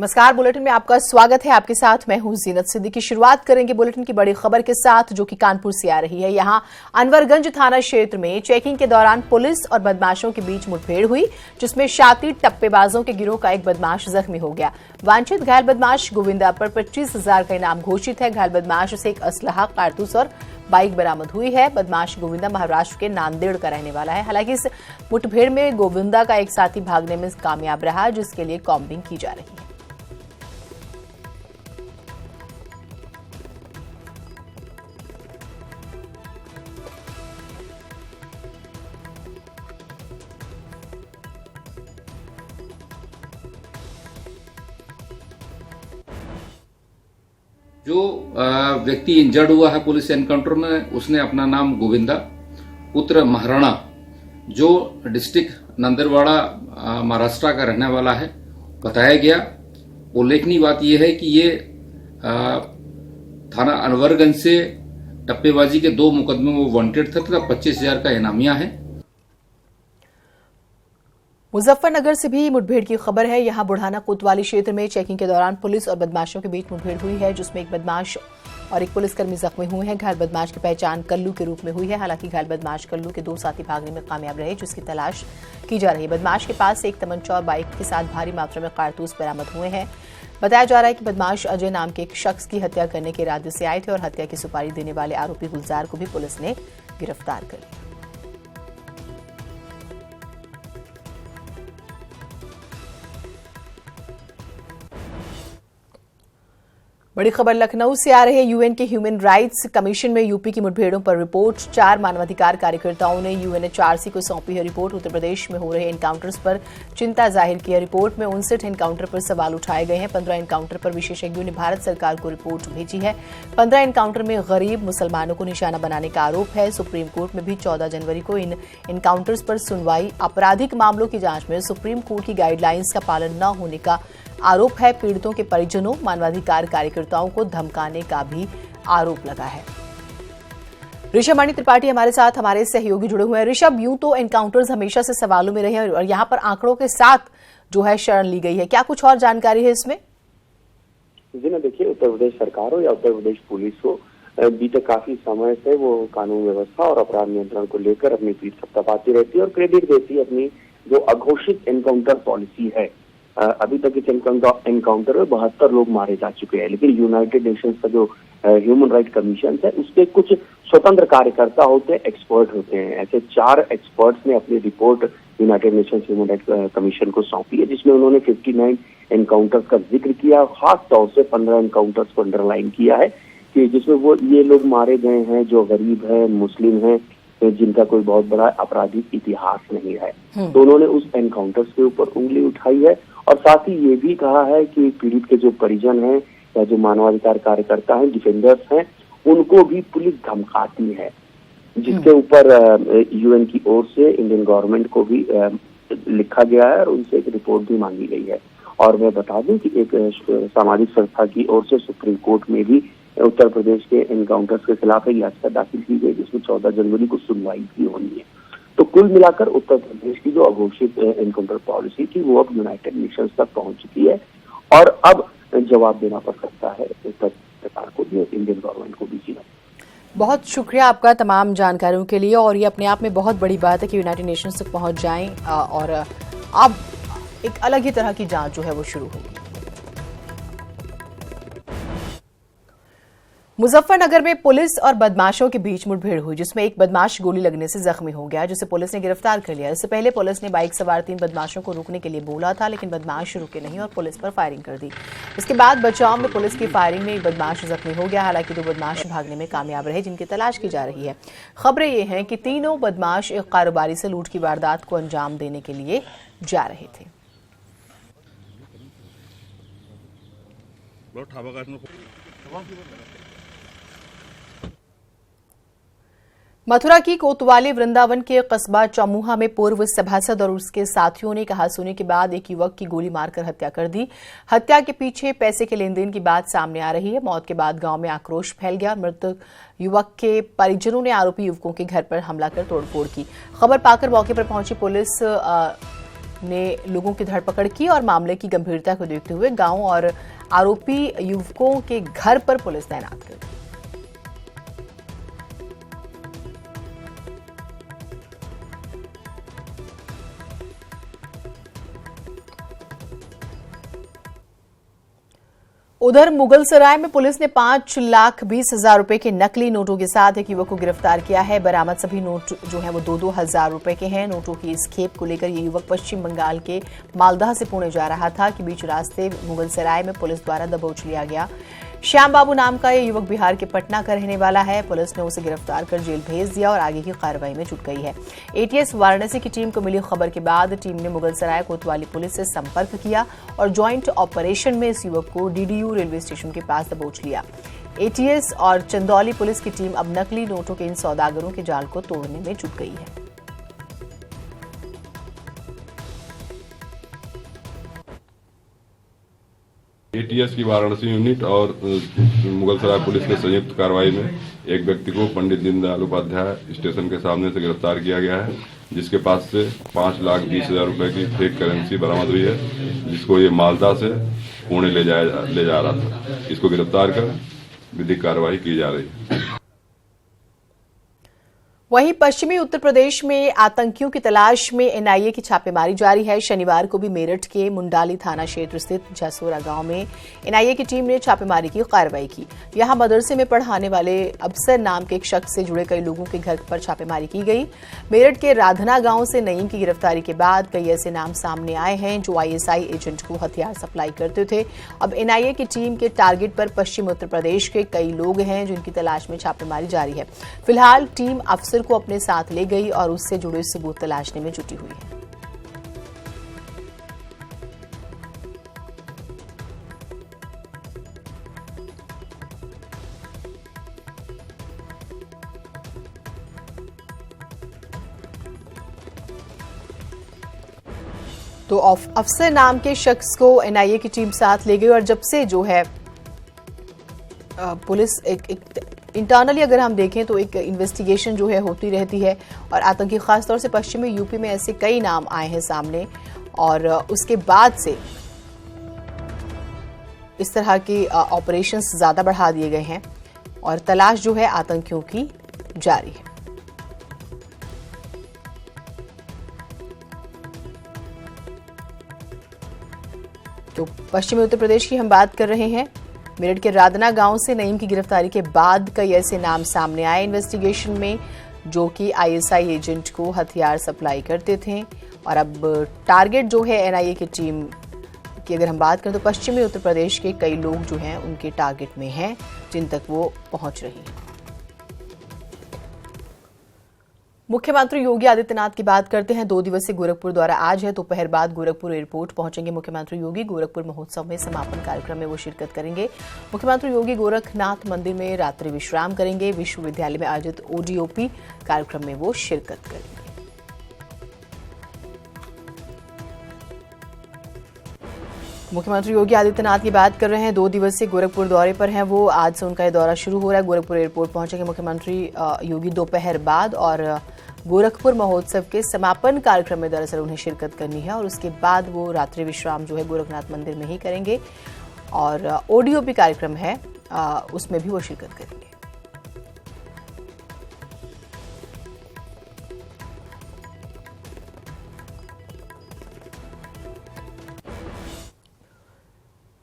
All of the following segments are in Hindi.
नमस्कार, बुलेटिन में आपका स्वागत है। आपके साथ मैं हूं जीनत सिद्दीकी। शुरुआत करेंगे बुलेटिन की बड़ी खबर के साथ, जो कि कानपुर से आ रही है। यहां अनवरगंज थाना क्षेत्र में चेकिंग के दौरान पुलिस और बदमाशों के बीच मुठभेड़ हुई, जिसमें शातिर टप्पेबाजों के गिरोह का एक बदमाश जख्मी हो गया। वांछित घायल बदमाश गोविंदा पर 25,000 का इनाम घोषित है। घायल बदमाश से एक असलहा, कारतूस और बाइक बरामद हुई है। बदमाश गोविंदा महाराष्ट्र के नांदेड़ का रहने वाला है। हालांकि इस मुठभेड़ में गोविंदा का एक साथी भागने में कामयाब रहा, जिसके लिए कॉम्बिंग की जा रही है। जो व्यक्ति इंजर्ड हुआ है पुलिस एनकाउंटर में, उसने अपना नाम गोविंदा पुत्र महाराणा, जो डिस्ट्रिक्ट नंदरवाड़ा महाराष्ट्र का रहने वाला है, बताया गया। उल्लेखनीय बात यह है कि ये थाना अनवरगंज से टप्पेबाजी के 2 मुकदमे में वांटेड था तथा 25,000 का इनामिया है। मुजफ्फरनगर से भी मुठभेड़ की खबर है। यहां बुढ़ाना कोतवाली क्षेत्र में चेकिंग के दौरान पुलिस और बदमाशों के बीच मुठभेड़ हुई है, जिसमें एक बदमाश और एक पुलिसकर्मी जख्मी हुए हैं। घायल बदमाश की पहचान कल्लू के रूप में हुई है। हालांकि घायल बदमाश कल्लू के 2 साथी भागने में कामयाब रहे, जिसकी तलाश की जा रही है। बदमाश के पास से एक तमंचा और बाइक के साथ भारी मात्रा में कारतूस बरामद हुए हैं। बताया जा रहा है कि बदमाश अजय नाम के एक शख्स की हत्या करने के इरादे से आए थे और हत्या की सुपारी देने वाले आरोपी गुलजार को भी पुलिस ने गिरफ्तार कर लिया। बड़ी खबर लखनऊ से आ रही है। यूएन के ह्यूमन राइट्स कमीशन में यूपी की मुठभेड़ों पर रिपोर्ट। 4 मानवाधिकार कार्यकर्ताओं ने यूएनएचआरसी को सौंपी है रिपोर्ट। उत्तर प्रदेश में हो रहे एनकाउंटर्स पर चिंता जाहिर की है। रिपोर्ट में 59 एनकाउंटर पर सवाल उठाए गए हैं। 15 एनकाउंटर पर विशेषज्ञों ने भारत सरकार को रिपोर्ट भेजी है। 15 एनकाउंटर में गरीब मुसलमानों को निशाना बनाने का आरोप है। सुप्रीम कोर्ट में भी 14 जनवरी को इन एनकाउंटर्स पर सुनवाई। आपराधिक मामलों की जांच में सुप्रीम कोर्ट की गाइडलाइंस का पालन न होने का आरोप है। पीड़ितों के परिजनों, मानवाधिकार कार्यकर्ताओं को धमकाने का भी आरोप लगा है। ऋषभ मणि त्रिपाठी हमारे साथ, हमारे सहयोगी जुड़े हुए हैं। ऋषभ, यूं तो एनकाउंटर्स हमेशा से सवालों में रहे हैं और यहाँ पर आंकड़ों के साथ जो है शरण ली गई है, क्या कुछ और जानकारी है इसमें? जी ना, देखिए, उत्तर प्रदेश सरकार हो या उत्तर प्रदेश पुलिस हो, बीते काफी समय से वो कानून व्यवस्था और अपराध नियंत्रण को लेकर अपनी पीठ थपथपाती रहती है और क्रेडिट देती है अपनी जो अघोषित एनकाउंटर पॉलिसी है। अभी तक इस एनकाउंटर में 72 लोग मारे जा चुके हैं, लेकिन यूनाइटेड नेशंस का जो ह्यूमन राइट कमीशन है, उसके कुछ स्वतंत्र कार्यकर्ता होते हैं, एक्सपर्ट होते हैं। ऐसे 4 एक्सपर्ट्स ने अपनी report United Nations human right commission को सौंपी है, जिसमें उन्होंने 59 एनकाउंटर्स का जिक्र किया। खास तौर से 15 एनकाउंटर्स को अंडरलाइन किया है कि जिसमें वो ये लोग मारे गए हैं जो गरीब है, मुस्लिम है, जिनका कोई बहुत बड़ा आपराधिक इतिहास नहीं है। तो उन्होंने उस एनकाउंटर्स के ऊपर उंगली उठाई है और साथ ही ये भी कहा है कि पीड़ित के जो परिजन हैं या जो मानवाधिकार कार्यकर्ता हैं, डिफेंडर्स हैं, उनको भी पुलिस धमकाती है, जिसके ऊपर यूएन की ओर से इंडियन गवर्नमेंट को भी लिखा गया है और उनसे एक रिपोर्ट भी मांगी गई है। और मैं बता दूं कि एक सामाजिक संस्था की ओर से सुप्रीम कोर्ट में भी उत्तर प्रदेश के एनकाउंटर्स के खिलाफ एक याचिका दाखिल की गई, जिसमें 14 जनवरी को सुनवाई भी होनी है। तो कुल मिलाकर उत्तर प्रदेश की जो अघोषित एनकाउंटर पॉलिसी थी, वो अब यूनाइटेड नेशंस तक पहुंच चुकी है और अब जवाब देना पड़ सकता है उत्तर सरकार को भी और इंडियन गवर्नमेंट को भी। बहुत शुक्रिया आपका तमाम जानकारियों के लिए। और ये अपने आप में बहुत बड़ी बात है कि यूनाइटेड नेशंस तक पहुंच जाएं और अब एक अलग ही तरह की जांच जो है वो शुरू होगी। मुजफ्फरनगर में पुलिस और बदमाशों के बीच मुठभेड़ हुई, जिसमें एक बदमाश गोली लगने से जख्मी हो गया, जिसे पुलिस ने गिरफ्तार कर लिया। इससे पहले पुलिस ने बाइक सवार 3 बदमाशों को रोकने के लिए बोला था, लेकिन बदमाश रुके नहीं और पुलिस पर फायरिंग कर दी। इसके बाद बचाव में पुलिस की फायरिंग में एक बदमाश जख्मी हो गया। हालांकि 2 बदमाश भागने में कामयाब रहे, जिनकी तलाश की जा रही है। खबरें ये हैं कि तीनों बदमाश एक कारोबारी से लूट की वारदात को अंजाम देने के लिए जा रहे थे। मथुरा की कोतवाली वृंदावन के कस्बा चमूहा में पूर्व सभासद और उसके साथियों ने कहा सुनी के बाद एक युवक की गोली मारकर हत्या कर दी। हत्या के पीछे पैसे के लेन देन की बात सामने आ रही है। मौत के बाद गांव में आक्रोश फैल गया। मृतक युवक के परिजनों ने आरोपी युवकों के घर पर हमला कर तोड़फोड़ की। खबर पाकर मौके पर पहुंची पुलिस ने लोगों की धरपकड़ की और मामले की गंभीरता को देखते हुए गांव और आरोपी युवकों के घर पर पुलिस तैनात कर दी। उधर मुगलसराय में पुलिस ने 5,20,000 रुपए के नकली नोटों के साथ एक युवक को गिरफ्तार किया है। बरामद सभी नोट जो है वो 2-2 हजार रुपए के हैं। नोटों की इस खेप को लेकर ये युवक पश्चिम बंगाल के मालदह से पुणे जा रहा था कि बीच रास्ते मुगलसराय में पुलिस द्वारा दबोच लिया गया। श्याम बाबू नाम का ये युवक बिहार के पटना का रहने वाला है। पुलिस ने उसे गिरफ्तार कर जेल भेज दिया और आगे की कार्रवाई में जुट गई है। एटीएस वाराणसी की टीम को मिली खबर के बाद टीम ने मुगलसराय कोतवाली पुलिस से संपर्क किया और ज्वाइंट ऑपरेशन में इस युवक को डीडीयू रेलवे स्टेशन के पास दबोच लिया। एटीएस और चंदौली पुलिस की टीम अब नकली नोटों के इन सौदागरों के जाल को तोड़ने में जुट गई है। एटीएस की वाराणसी यूनिट और मुगलसराय पुलिस के संयुक्त कार्रवाई में एक व्यक्ति को पंडित दीनदयाल उपाध्याय स्टेशन के सामने से गिरफ्तार किया गया है, जिसके पास से 5,20,000 रुपए की फेक करेंसी बरामद हुई है, जिसको ये मालदा से पुणे ले जा रहा था। इसको गिरफ्तार कर विधिक कार्रवाई की जा रही है। वहीं पश्चिमी उत्तर प्रदेश में आतंकियों की तलाश में एनआईए की छापेमारी जारी है। शनिवार को भी मेरठ के मुंडाली थाना क्षेत्र स्थित जसोरा गांव में एनआईए की टीम ने छापेमारी की कार्रवाई की। यहां मदरसे में पढ़ाने वाले अफसर नाम के एक शख्स से जुड़े कई लोगों के घर पर छापेमारी की गई। मेरठ के राधना गांव से नईम की गिरफ्तारी के बाद कई ऐसे नाम सामने आए हैं जो आईएसआई एजेंट को हथियार सप्लाई करते थे। अब एनआईए की टीम के टारगेट पर पश्चिम उत्तर प्रदेश के कई लोग हैं जिनकी तलाश में छापेमारी जारी है। फिलहाल टीम अफसर को अपने साथ ले गई और उससे जुड़े सबूत तलाशने में जुटी हुई है। तो अफसर नाम के शख्स को एनआईए की टीम साथ ले गई और जब से जो है पुलिस एक इंटरनली अगर हम देखें तो एक इन्वेस्टिगेशन जो है होती रहती है और आतंकी खासतौर से पश्चिमी यूपी में ऐसे कई नाम आए हैं सामने और उसके बाद से इस तरह के ऑपरेशंस ज्यादा बढ़ा दिए गए हैं और तलाश जो है आतंकियों की जारी है। तो पश्चिमी उत्तर प्रदेश की हम बात कर रहे हैं। मेरठ के राधना गांव से नईम की गिरफ्तारी के बाद कई ऐसे नाम सामने आए इन्वेस्टिगेशन में जो कि आईएसआई एजेंट को हथियार सप्लाई करते थे और अब टारगेट जो है एनआईए की टीम की अगर हम बात करें तो पश्चिमी उत्तर प्रदेश के कई लोग जो हैं उनके टारगेट में हैं जिन तक वो पहुंच रही है। मुख्यमंत्री योगी आदित्यनाथ की बात करते हैं। 2 दिवसीय गोरखपुर दौरा आज है। दोपहर बाद गोरखपुर एयरपोर्ट पहुंचेंगे मुख्यमंत्री योगी। गोरखपुर महोत्सव में समापन कार्यक्रम में वो शिरकत करेंगे। मुख्यमंत्री योगी गोरखनाथ मंदिर में रात्रि विश्राम करेंगे। विश्वविद्यालय में आयोजित ओडीओपी कार्यक्रम में वो शिरकत करेंगे। मुख्यमंत्री योगी आदित्यनाथ की बात कर रहे हैं। 2 दिवसीय गोरखपुर दौरे पर हैं वो। आज से उनका ये दौरा शुरू हो रहा है। गोरखपुर एयरपोर्ट पहुंचेंगे मुख्यमंत्री योगी दोपहर बाद और गोरखपुर महोत्सव के समापन कार्यक्रम में दरअसल उन्हें शिरकत करनी है और उसके बाद वो रात्रि विश्राम जो है गोरखनाथ मंदिर में ही करेंगे और ओडीओपी कार्यक्रम है उसमें भी वो शिरकत करेंगे।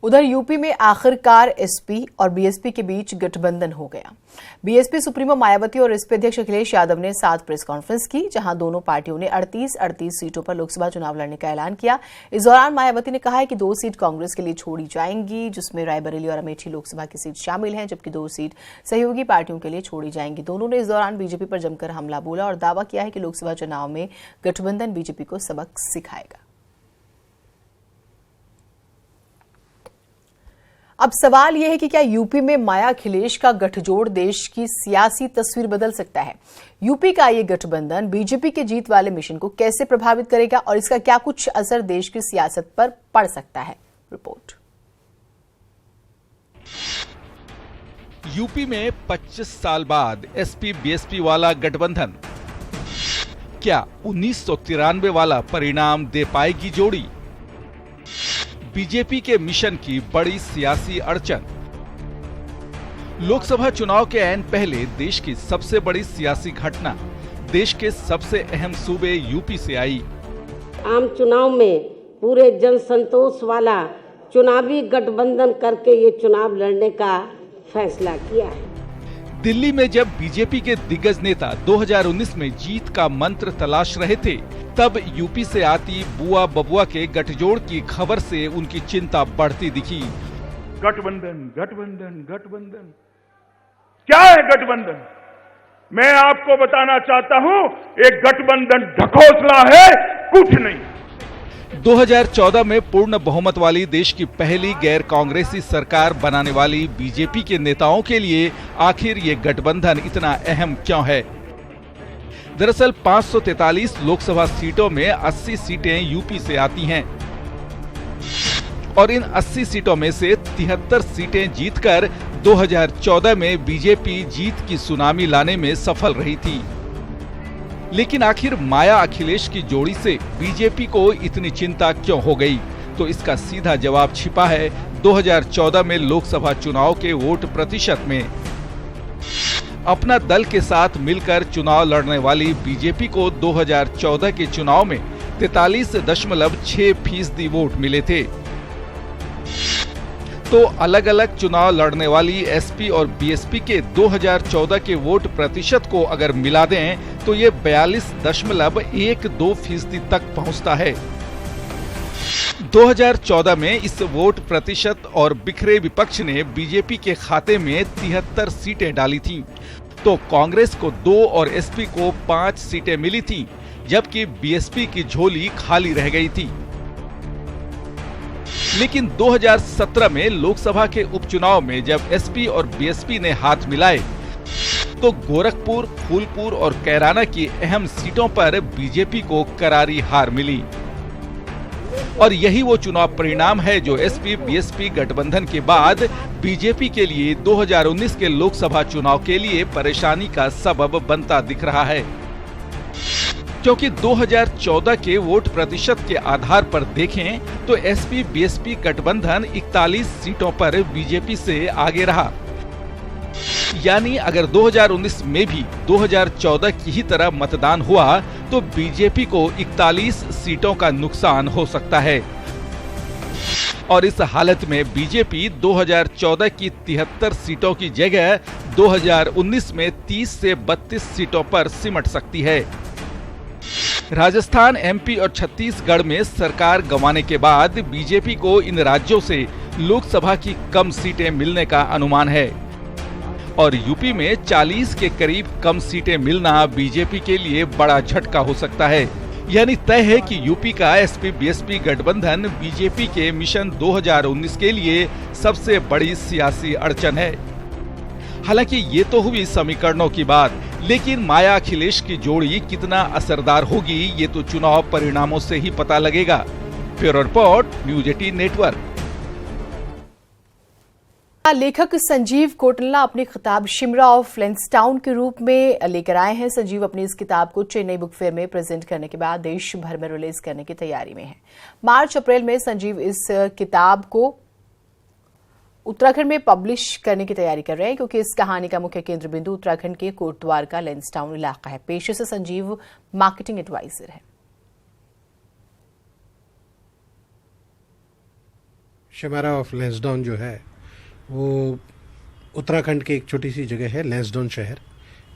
उधर यूपी में आखिरकार एसपी और बीएसपी के बीच गठबंधन हो गया। बीएसपी सुप्रीमो मायावती और एसपी अध्यक्ष अखिलेश यादव ने 7 प्रेस कॉन्फ्रेंस की जहां दोनों पार्टियों ने 38 सीटों पर लोकसभा चुनाव लड़ने का ऐलान किया। इस दौरान मायावती ने कहा है कि 2 सीट कांग्रेस के लिए छोड़ी जाएंगी जिसमें रायबरेली और अमेठी लोकसभा की सीट शामिल हैं, जबकि 2 सीट सहयोगी पार्टियों के लिए छोड़ी जाएंगी। दोनों ने इस दौरान बीजेपी पर जमकर हमला बोला और दावा किया है कि लोकसभा चुनाव में गठबंधन बीजेपी को सबक सिखाएगा। अब सवाल यह है कि क्या यूपी में माया अखिलेश का गठजोड़ देश की सियासी तस्वीर बदल सकता है? यूपी का ये गठबंधन बीजेपी के जीत वाले मिशन को कैसे प्रभावित करेगा और इसका क्या कुछ असर देश की सियासत पर पड़ सकता है? रिपोर्ट। यूपी में 25 साल बाद एसपी बीएसपी वाला गठबंधन क्या 1993 वाला परिणाम दे पाएगी जोड़ी? बीजेपी के मिशन की बड़ी सियासी अड़चन। लोकसभा चुनाव के ऐन पहले देश की सबसे बड़ी सियासी घटना देश के सबसे अहम सूबे यूपी से आई। आम चुनाव में पूरे जन संतोष वाला चुनावी गठबंधन करके ये चुनाव लड़ने का फैसला किया है। दिल्ली में जब बीजेपी के दिग्गज नेता 2019 में जीत का मंत्र तलाश रहे थे, तब यूपी से आती बुआ बबुआ के गठजोड़ की खबर से उनकी चिंता बढ़ती दिखी। गठबंधन गठबंधन गठबंधन, क्या है गठबंधन? मैं आपको बताना चाहता हूं, एक गठबंधन ढकोसला है, कुछ नहीं। 2014 में पूर्ण बहुमत वाली देश की पहली गैर कांग्रेसी सरकार बनाने वाली बीजेपी के नेताओं के लिए आखिर ये गठबंधन इतना अहम क्यों है? दरअसल 543 लोकसभा सीटों में 80 सीटें यूपी से आती हैं और इन 80 सीटों में से 73 सीटें जीतकर 2014 में बीजेपी जीत की सुनामी लाने में सफल रही थी। लेकिन आखिर माया अखिलेश की जोड़ी से बीजेपी को इतनी चिंता क्यों हो गई? तो इसका सीधा जवाब छिपा है 2014 में लोकसभा चुनाव के वोट प्रतिशत में। अपना दल के साथ मिलकर चुनाव लड़ने वाली बीजेपी को 2014 के चुनाव में 43.6% वोट मिले थे। तो अलग अलग चुनाव लड़ने वाली एसपी और बीएसपी के 2014 के वोट प्रतिशत को अगर मिला दें तो ये 42.12% तक पहुंचता है। 2014 में इस वोट प्रतिशत और बिखरे विपक्ष ने बीजेपी के खाते में 73 सीटें डाली थीं, तो कांग्रेस को 2 और एसपी को 5 सीटें मिली थीं, जबकि बीएसपी की झोली खाली रह गई थी। लेकिन 2017 में लोकसभा के उपचुनाव में जब एसपी और बीएसपी ने हाथ मिलाए तो गोरखपुर, फूलपुर और कैराना की अहम सीटों पर बीजेपी को करारी हार मिली। और यही वो चुनाव परिणाम है जो एसपी बीएसपी गठबंधन के बाद बीजेपी के लिए 2019 के लोकसभा चुनाव के लिए परेशानी का सबब बनता दिख रहा है। क्योंकि 2014 के वोट प्रतिशत के आधार पर देखें तो एसपी बीएसपी गठबंधन 41 सीटों पर बीजेपी से आगे रहा। यानी अगर 2019 में भी 2014 की ही तरह मतदान हुआ तो बीजेपी को 41 सीटों का नुकसान हो सकता है। और इस हालत में बीजेपी 2014 की 73 सीटों की जगह 2019 में 30 से 32 सीटों पर सिमट सकती है। राजस्थान, एमपी और छत्तीसगढ़ में सरकार गंवाने के बाद बीजेपी को इन राज्यों से लोकसभा की कम सीटें मिलने का अनुमान है और यूपी में 40 के करीब कम सीटें मिलना बीजेपी के लिए बड़ा झटका हो सकता है। यानी तय है कि यूपी का एसपी बीएसपी गठबंधन बीजेपी के मिशन 2019 के लिए सबसे बड़ी सियासी अड़चन है। हालांकि ये तो हुई समीकरणों की बात, लेकिन माया अखिलेश की जोड़ी कितना असरदार होगी ये तो चुनाव परिणामों से ही पता लगेगा। Bureau report, news 18 network. लेखक संजीव कोटलना अपनी किताब शिमरा ऑफ लेंसडाउन के रूप में लेकर आए हैं। संजीव अपनी इस किताब को चेन्नई बुक फेयर में प्रेजेंट करने के बाद देश भर में रिलीज करने की तैयारी में है। मार्च अप्रैल में संजीव इस किताब को उत्तराखंड में पब्लिश करने की तैयारी कर रहे हैं, क्योंकि इस कहानी का मुख्य केंद्र बिंदु उत्तराखंड के कोटद्वार का लेंसडाउन इलाका है। पेशे से संजीव मार्केटिंग एडवाइजर है। शिमरा ऑफ लेंसडाउन जो है वो उत्तराखंड की एक छोटी सी जगह है, लेंसडाउन शहर,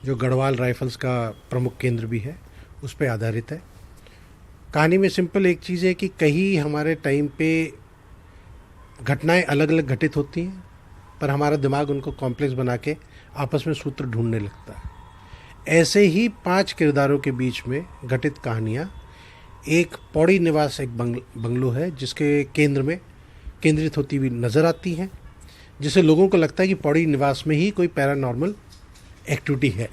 जो गढ़वाल राइफल्स का प्रमुख केंद्र भी है, उस पर आधारित है। कहानी में सिंपल एक चीज़ है कि कहीं हमारे टाइम पे घटनाएं अलग अलग घटित होती हैं, पर हमारा दिमाग उनको कॉम्प्लेक्स बना के आपस में सूत्र ढूंढने लगता है। ऐसे ही 5 किरदारों के बीच में घटित कहानियाँ। एक पौड़ी निवास एक बंगलो है जिसके केंद्र में केंद्रित होती हुई नज़र आती हैं, जिससे लोगों को लगता है कि पौड़ी निवास में ही कोई पैरानॉर्मल एक्टिविटी है।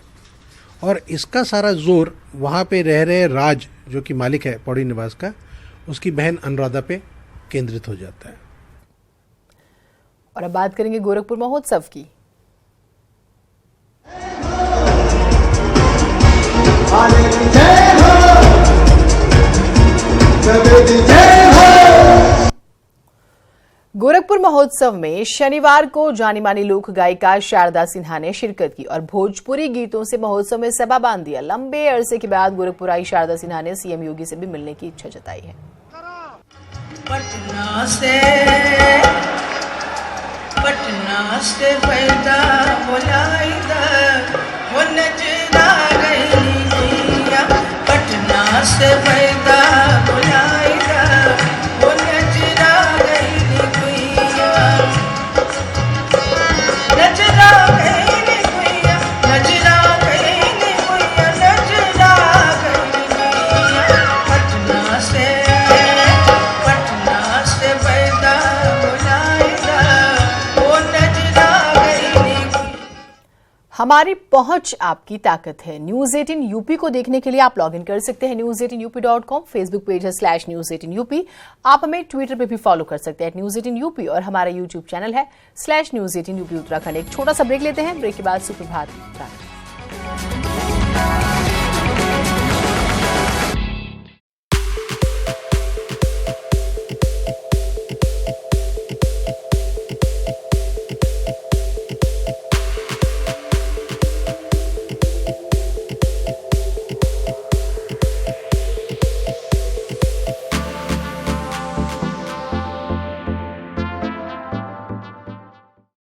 और इसका सारा जोर वहाँ पे रह रहे राज, जो कि मालिक है पौड़ी निवास का, उसकी बहन अनुराधा पे केंद्रित हो जाता है। और अब बात करेंगे गोरखपुर महोत्सव की। जय हो गोरखपुर महोत्सव में शनिवार को जानी मानी लोक गायिका शारदा सिन्हा ने शिरकत की और भोजपुरी गीतों से महोत्सव में सबा बांध दिया। लंबे अरसे के बाद गोरखपुर आई शारदा सिन्हा ने सीएम योगी से भी मिलने की इच्छा जताई है। पटना से पैदा बोलाइदा वो नजरा गई गुइया। पटना से पैदा बोलाइदा वो नजरा गई गुइया। नजरा गई गुइया, नजरा गई गुइया, नजरा गई गुइया। पटना से पैदा बोलाइदा वो नजरा गई। हमारी पहुंच आपकी ताकत है। न्यूज 18 यूपी को देखने के लिए आप लॉगिन कर सकते हैं news18up.com। फेसबुक पेज है /news18up। आप हमें ट्विटर पे भी फॉलो कर सकते हैं @news18up और हमारा यूट्यूब चैनल है /news18up उत्तराखंड। एक छोटा सा ब्रेक लेते हैं, ब्रेक के बाद सुप्रभात।